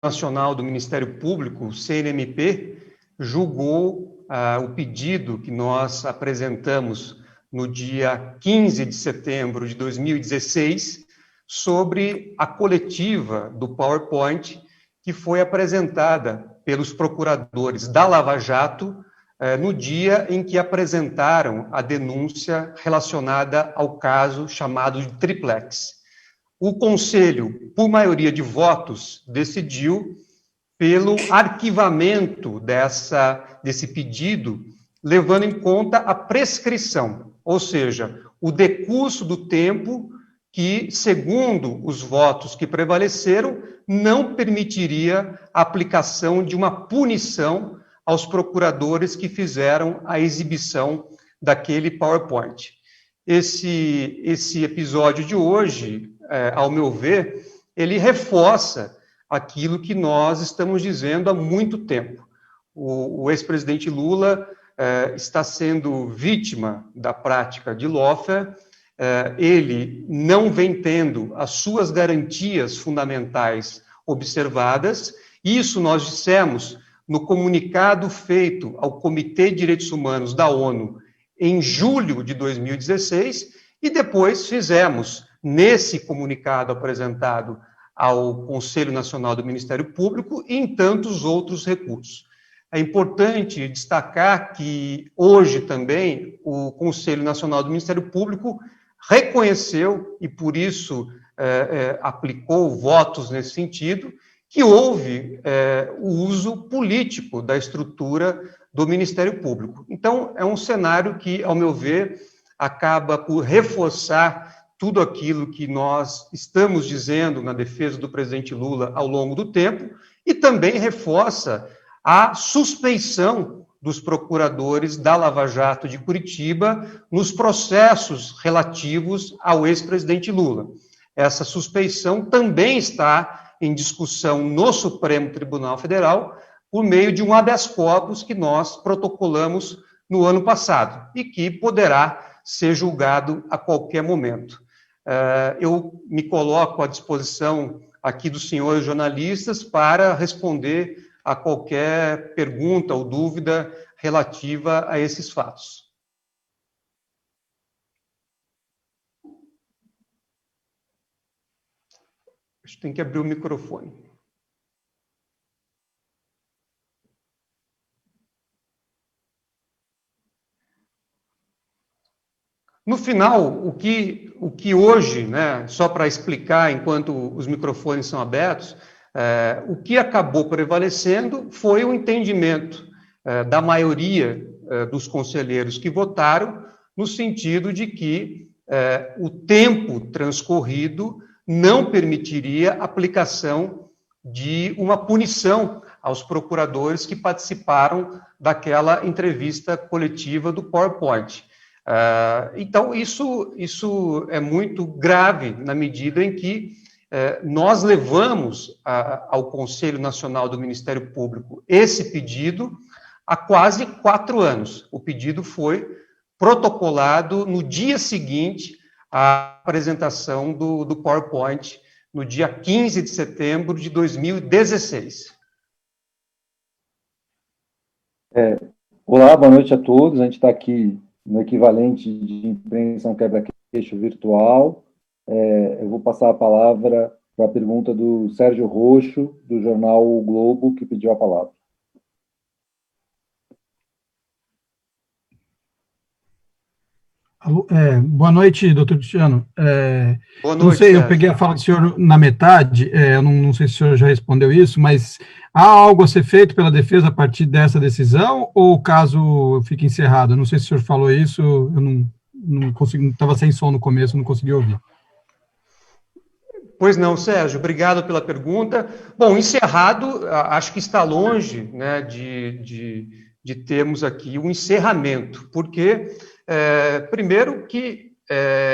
Nacional do Ministério Público, o CNMP, julgou o pedido que nós apresentamos no dia 15 de setembro de 2016 sobre a coletiva do PowerPoint que foi apresentada pelos procuradores da Lava Jato no dia em que apresentaram a denúncia relacionada ao caso chamado de Triplex. O Conselho, por maioria de votos, decidiu pelo arquivamento desse pedido, levando em conta a prescrição, ou seja, o decurso do tempo que, segundo os votos que prevaleceram, não permitiria a aplicação de uma punição aos procuradores que fizeram a exibição daquele PowerPoint. Esse episódio de hoje, ao meu ver, ele reforça aquilo que nós estamos dizendo há muito tempo. O ex-presidente Lula está sendo vítima da prática de lawfare, ele não vem tendo as suas garantias fundamentais observadas. Isso nós dissemos no comunicado feito ao Comitê de Direitos Humanos da ONU em julho de 2016, e depois fizemos, nesse comunicado apresentado ao Conselho Nacional do Ministério Público e em tantos outros recursos. É importante destacar que hoje também o Conselho Nacional do Ministério Público reconheceu, e por isso aplicou votos nesse sentido, que houve o uso político da estrutura do Ministério Público. Então, é um cenário que, ao meu ver, acaba por reforçar tudo aquilo que nós estamos dizendo na defesa do presidente Lula ao longo do tempo e também reforça a suspeição dos procuradores da Lava Jato de Curitiba nos processos relativos ao ex-presidente Lula. Essa suspeição também está em discussão no Supremo Tribunal Federal por meio de um habeas corpus que nós protocolamos no ano passado e que poderá ser julgado a qualquer momento. Eu me coloco à disposição aqui dos senhores jornalistas para responder a qualquer pergunta ou dúvida relativa a esses fatos. Acho que tem que abrir o microfone. No final, o que hoje, né, só para explicar, enquanto os microfones são abertos, o que acabou prevalecendo foi o entendimento da maioria dos conselheiros que votaram, no sentido de que o tempo transcorrido não permitiria a aplicação de uma punição aos procuradores que participaram daquela entrevista coletiva do PowerPoint. Então, isso é muito grave na medida em que nós levamos ao Conselho Nacional do Ministério Público esse pedido há quase 4 anos. O pedido foi protocolado no dia seguinte à apresentação do PowerPoint, no dia 15 de setembro de 2016. Olá, boa noite a todos. A gente está aqui no equivalente de imprensa um quebra-queixo virtual. Eu vou passar a palavra para a pergunta do Sérgio Roxo, do jornal O Globo, que pediu a palavra. Boa noite, doutor Cristiano. Boa noite, não sei, Sérgio. eu peguei a fala do senhor na metade, eu não sei se o senhor já respondeu isso, mas há algo a ser feito pela defesa a partir dessa decisão, ou o caso fica encerrado? Eu não sei se o senhor falou isso, eu não consegui, estava sem som no começo, não consegui ouvir. Pois não, Sérgio, obrigado pela pergunta. Bom, encerrado, acho que está longe, né, de termos aqui um encerramento, porque, primeiro que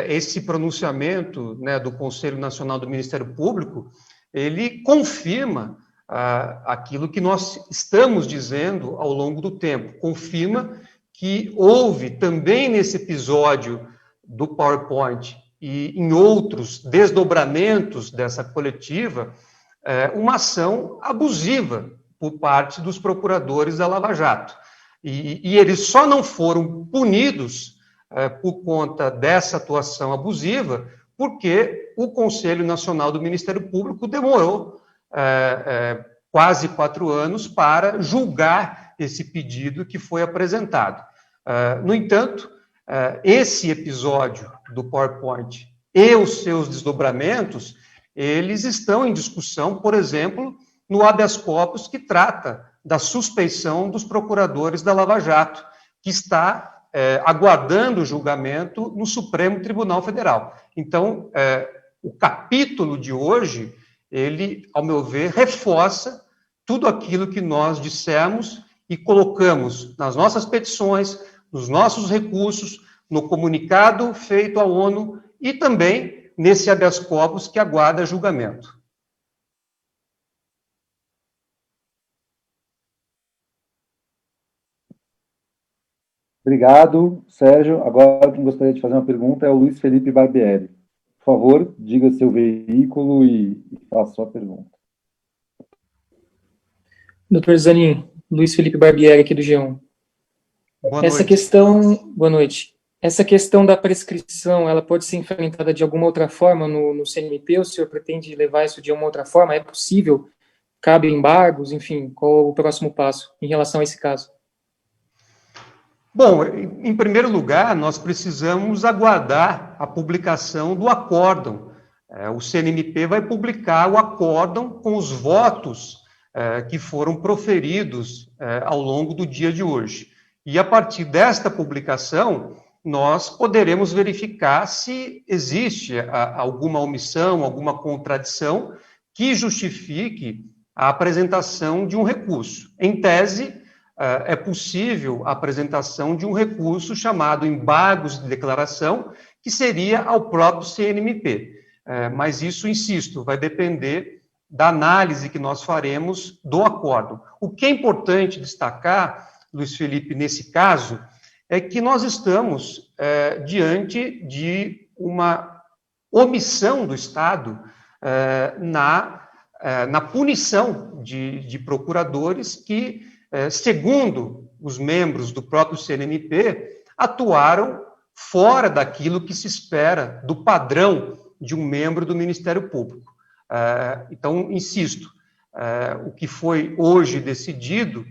esse pronunciamento, né, do Conselho Nacional do Ministério Público, ele confirma aquilo que nós estamos dizendo ao longo do tempo, confirma que houve também nesse episódio do PowerPoint e em outros desdobramentos dessa coletiva, uma ação abusiva por parte dos procuradores da Lava Jato. E eles só não foram punidos por conta dessa atuação abusiva porque o Conselho Nacional do Ministério Público demorou quase 4 anos para julgar esse pedido que foi apresentado. No entanto, esse episódio do PowerPoint e os seus desdobramentos, eles estão em discussão, por exemplo, no habeas corpus que trata da suspeição dos procuradores da Lava Jato, que está aguardando o julgamento no Supremo Tribunal Federal. Então, o capítulo de hoje, ele, ao meu ver, reforça tudo aquilo que nós dissemos e colocamos nas nossas petições, nos nossos recursos, no comunicado feito à ONU e também nesse habeas corpus que aguarda julgamento. Obrigado, Sérgio. Agora, quem gostaria de fazer uma pergunta é o Luiz Felipe Barbieri. Por favor, diga seu veículo e faça sua pergunta. Doutor Zanin, Luiz Felipe Barbieri, aqui do G1. Boa noite. Essa questão da prescrição, ela pode ser enfrentada de alguma outra forma no CNMP? O senhor pretende levar isso de uma outra forma? É possível? Cabe embargos? Enfim, qual o próximo passo em relação a esse caso? Bom, em primeiro lugar, nós precisamos aguardar a publicação do acórdão. O CNMP vai publicar o acórdão com os votos que foram proferidos ao longo do dia de hoje. E a partir desta publicação, nós poderemos verificar se existe alguma omissão, alguma contradição que justifique a apresentação de um recurso. Em tese, é possível a apresentação de um recurso chamado embargos de declaração, que seria ao próprio CNMP. Mas isso, insisto, vai depender da análise que nós faremos do acórdão. O que é importante destacar, Luiz Felipe, nesse caso, é que nós estamos diante de uma omissão do Estado na punição de procuradores que, segundo os membros do próprio CNMP, atuaram fora daquilo que se espera do padrão de um membro do Ministério Público. Então, insisto, o que foi hoje decidido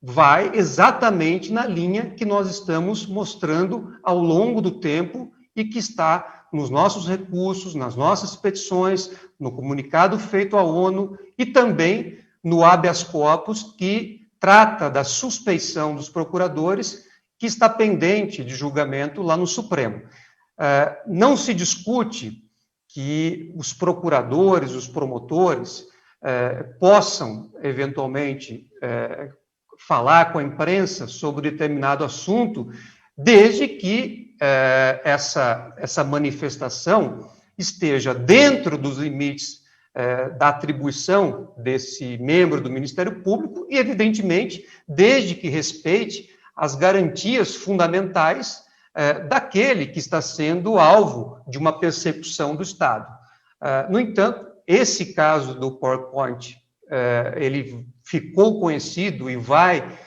vai exatamente na linha que nós estamos mostrando ao longo do tempo e que está nos nossos recursos, nas nossas petições, no comunicado feito à ONU e também no habeas corpus, que trata da suspeição dos procuradores, que está pendente de julgamento lá no Supremo. Não se discute que os procuradores, os promotores, possam, eventualmente, falar com a imprensa sobre determinado assunto, desde que essa manifestação esteja dentro dos limites da atribuição desse membro do Ministério Público e, evidentemente, desde que respeite as garantias fundamentais daquele que está sendo alvo de uma persecução do Estado. No entanto, esse caso do PowerPoint, ele ficou conhecido e vai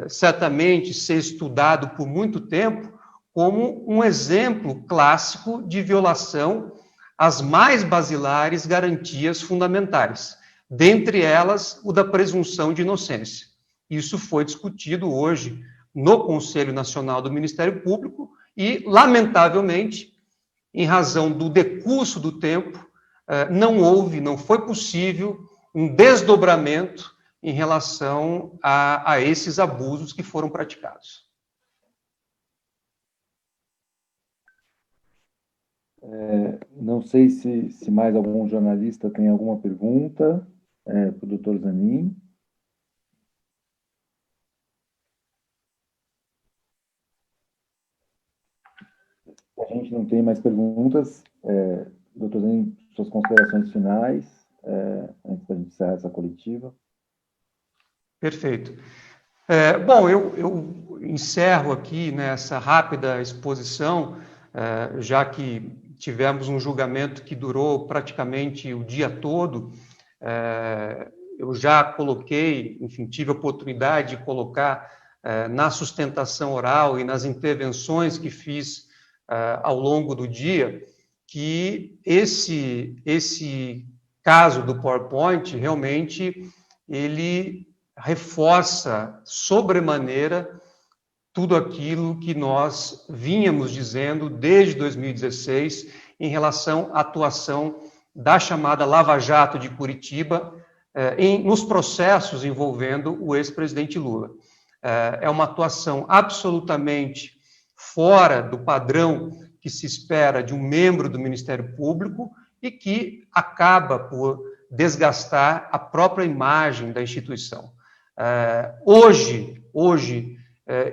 certamente ser estudado por muito tempo como um exemplo clássico de violação às mais basilares garantias fundamentais, dentre elas o da presunção de inocência. Isso foi discutido hoje no Conselho Nacional do Ministério Público e, lamentavelmente, em razão do decurso do tempo, não foi possível um desdobramento em relação a esses abusos que foram praticados. Não sei se mais algum jornalista tem alguma pergunta para o doutor Zanin. A gente não tem mais perguntas. Doutor Zanin, suas considerações finais, antes da gente encerrar essa coletiva. Perfeito. Bom, eu encerro aqui nessa rápida exposição, já que tivemos um julgamento que durou praticamente o dia todo. Eu já coloquei, enfim, tive a oportunidade de colocar na sustentação oral e nas intervenções que fiz ao longo do dia, que esse caso do PowerPoint, realmente, ele reforça sobremaneira tudo aquilo que nós vínhamos dizendo desde 2016 em relação à atuação da chamada Lava Jato de Curitiba nos processos envolvendo o ex-presidente Lula. É uma atuação absolutamente fora do padrão que se espera de um membro do Ministério Público e que acaba por desgastar a própria imagem da instituição. Hoje,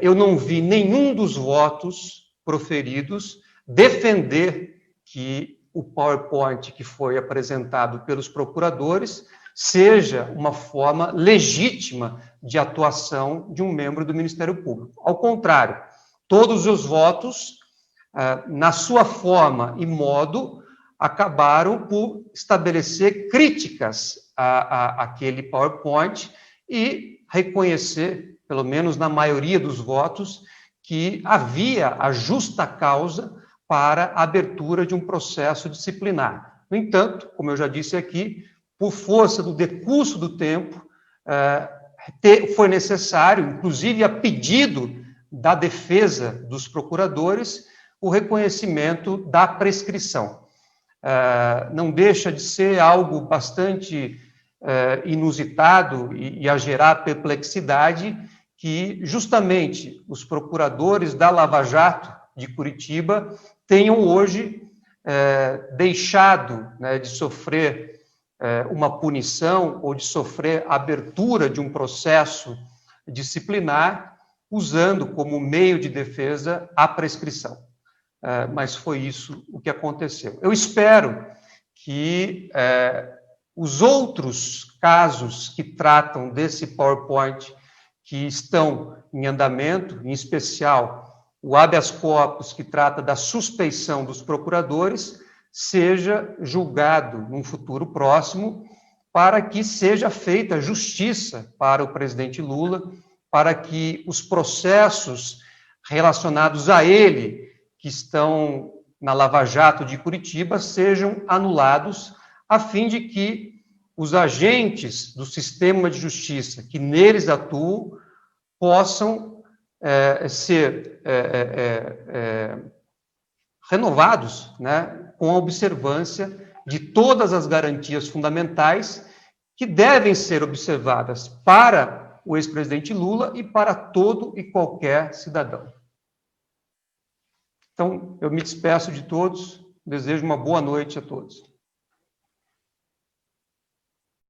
eu não vi nenhum dos votos proferidos defender que o PowerPoint que foi apresentado pelos procuradores seja uma forma legítima de atuação de um membro do Ministério Público. Ao contrário, todos os votos, na sua forma e modo, acabaram por estabelecer críticas àquele PowerPoint e reconhecer, pelo menos na maioria dos votos, que havia a justa causa para a abertura de um processo disciplinar. No entanto, como eu já disse aqui, por força do decurso do tempo, foi necessário, inclusive a pedido da defesa dos procuradores, o reconhecimento da prescrição. Não deixa de ser algo bastante inusitado e a gerar perplexidade que, justamente, os procuradores da Lava Jato de Curitiba tenham hoje deixado, né, de sofrer uma punição ou de sofrer a abertura de um processo disciplinar, usando como meio de defesa a prescrição. Mas foi isso o que aconteceu. Eu espero que os outros casos que tratam desse PowerPoint que estão em andamento, em especial o habeas corpus que trata da suspeição dos procuradores, seja julgado num futuro próximo, para que seja feita justiça para o presidente Lula, para que os processos relacionados a ele, que estão na Lava Jato de Curitiba, sejam anulados, a fim de que os agentes do sistema de justiça que neles atuam possam ser renovados, né, com a observância de todas as garantias fundamentais que devem ser observadas para o ex-presidente Lula e para todo e qualquer cidadão. Então, eu me despeço de todos, desejo uma boa noite a todos.